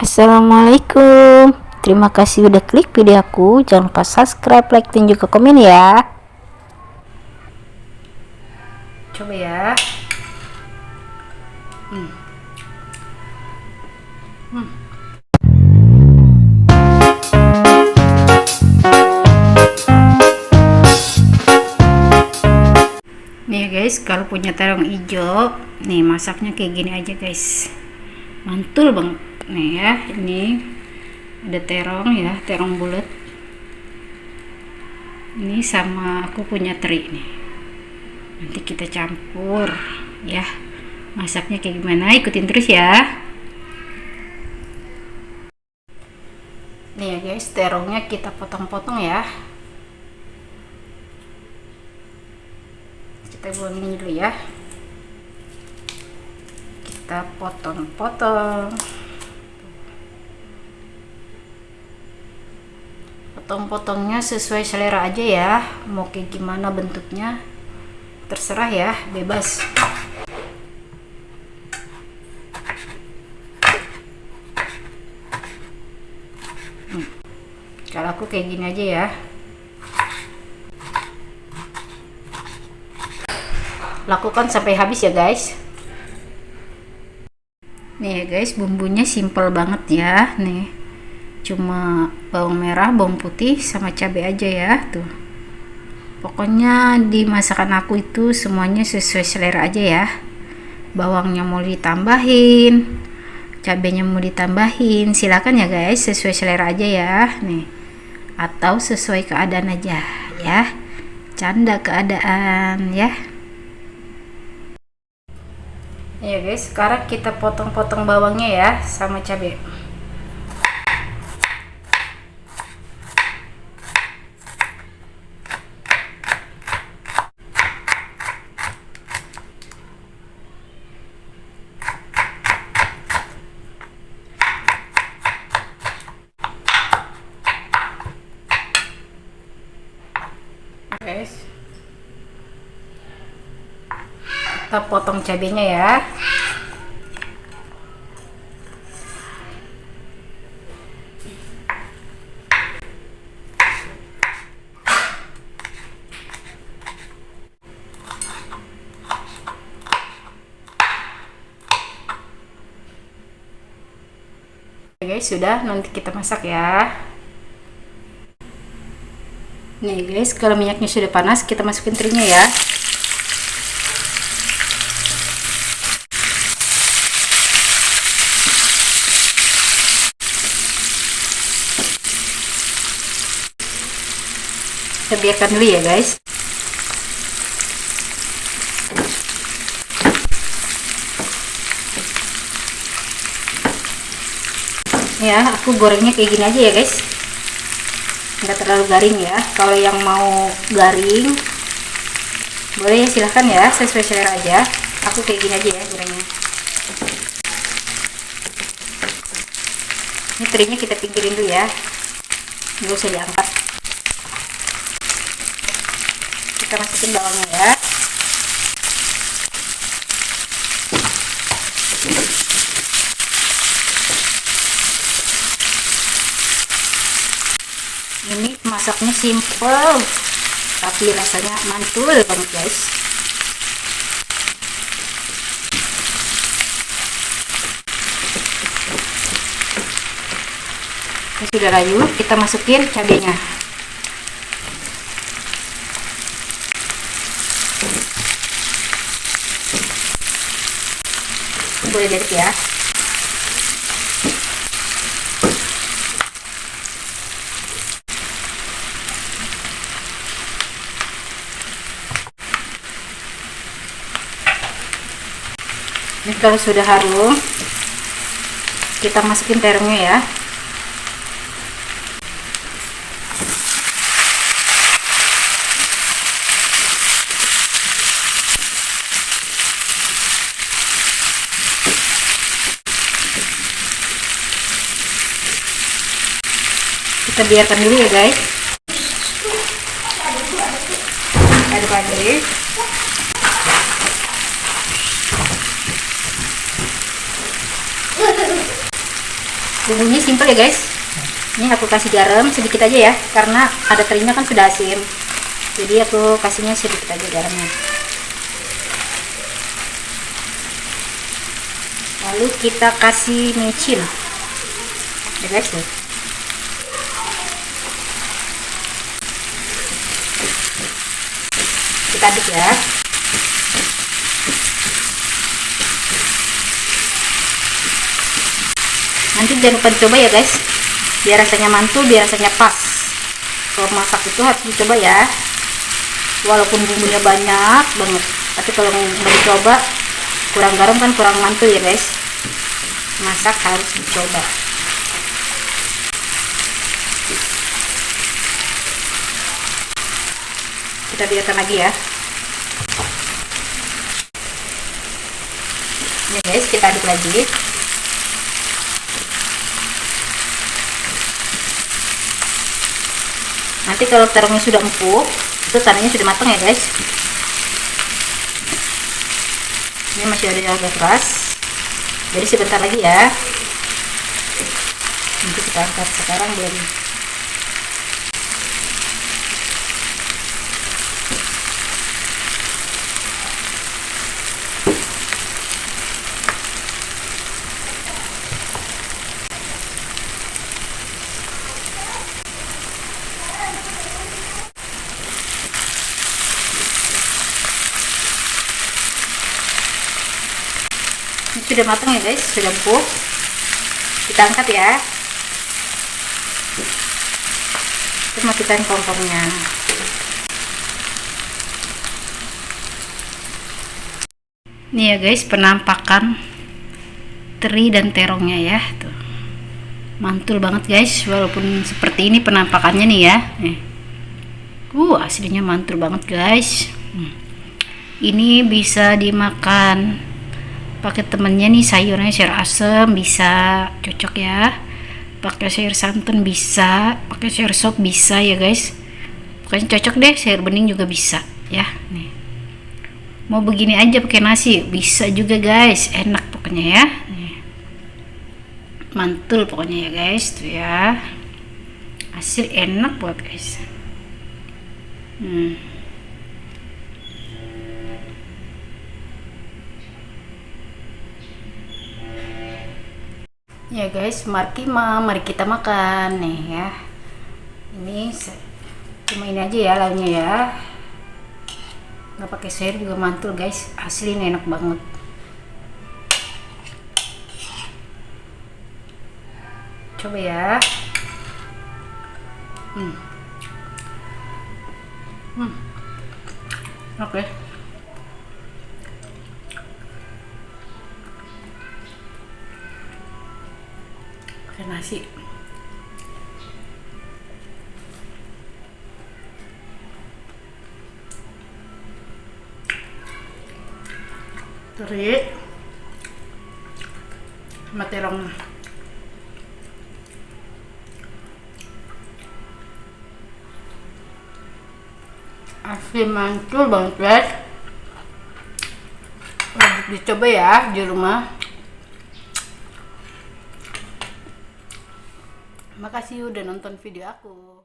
Assalamualaikum. Terima kasih udah klik video aku. Jangan lupa subscribe, like, dan juga komen ya. Coba ya. Nih guys, kalau punya terong hijau, nih masaknya kayak gini aja guys. Mantul banget. Nih ya, ini ada terong ya, terong bulat. Ini sama aku punya teri nih. Nanti kita campur ya. Masaknya kayak gimana? Ikutin terus ya. Nih ya guys, terongnya kita potong-potong ya. Kita buang ini dulu ya. Kita potong-potong. Potong-potongnya sesuai selera aja ya, mau kayak gimana bentuknya terserah ya, bebas. Kalau aku kayak gini aja ya. Lakukan sampai habis ya guys. Nih ya guys, bumbunya simple banget ya. Nih cuma bawang merah, bawang putih, sama cabai aja ya tuh. Pokoknya di masakan aku itu semuanya sesuai selera aja ya. Bawangnya mau ditambahin, cabainya mau ditambahin, silakan ya guys, sesuai selera aja ya. Nih, atau sesuai keadaan aja ya. Canda keadaan ya. Ya guys, sekarang kita potong-potong bawangnya ya sama cabai. Guys, kita potong cabenya ya. Guys, sudah, nanti kita masak ya. Nih guys, kalau minyaknya sudah panas, kita masukin terinya ya. Kita biarkan dulu ya guys. Ya, aku gorengnya kayak gini aja ya guys, nggak terlalu garing ya. Kalau yang mau garing boleh ya, silahkan ya, sesuai selera aja. Aku kayak gini aja ya gorengnya. Ini terinya kita pinggirin dulu ya, nggak usah diangkat. Kita masukin bawangnya ya. Ini masaknya simple tapi rasanya mantul banget guys. Sudah layu, kita masukin cabenya. Boleh dikit ya. Ini kalau sudah harum, kita masukin terongnya ya. Kita biarkan dulu ya guys. Aduk lagi. Bumbunya simpel ya guys. Ini aku kasih garam sedikit aja ya, karena ada terinya kan sudah asin. Jadi aku kasihnya sedikit aja garamnya. Lalu kita kasih micin. Ya guys tuh. Kita aduk ya. Nanti jangan lupa dicoba ya guys, biar rasanya mantul, biar rasanya pas. Kalau masak itu harus dicoba ya, walaupun bumbunya banyak banget, tapi kalau nggak dicoba, kurang garam kan kurang mantul ya guys. Masak harus dicoba. Kita biarkan lagi ya. Ini guys, kita aduk lagi. Nanti kalau terongnya sudah empuk, itu tandanya sudah matang ya guys. Ini masih ada yang agak keras, jadi sebentar lagi ya. Nanti kita angkat, sekarang belum. Ini sudah matang ya guys, sudah empuk. Kita angkat ya. Terus matikan kompornya. Nih ya guys, penampakan teri dan terongnya ya. Tuh. Mantul banget guys, walaupun seperti ini penampakannya nih ya. Aslinya mantul banget guys. Ini bisa dimakan pakai temennya nih, sayurnya sayur asem bisa, cocok ya. Pakai sayur santan bisa, pakai sayur sop bisa ya guys. Pokoknya cocok deh, sayur bening juga bisa ya. Nih, mau begini aja pakai nasi bisa juga guys, enak pokoknya ya. Nih, mantul pokoknya ya guys tuh ya, hasil enak buat guys. Ya guys, mari kita makan nih ya. Ini cuma ini aja ya lauknya ya, nggak pakai sayur juga mantul guys, asli ini enak banget. Coba ya. Oke. Pakai nasi. Teri sama terong. Asli mantul banget guys. Wajib dicoba ya di rumah. Makasih udah nonton video aku.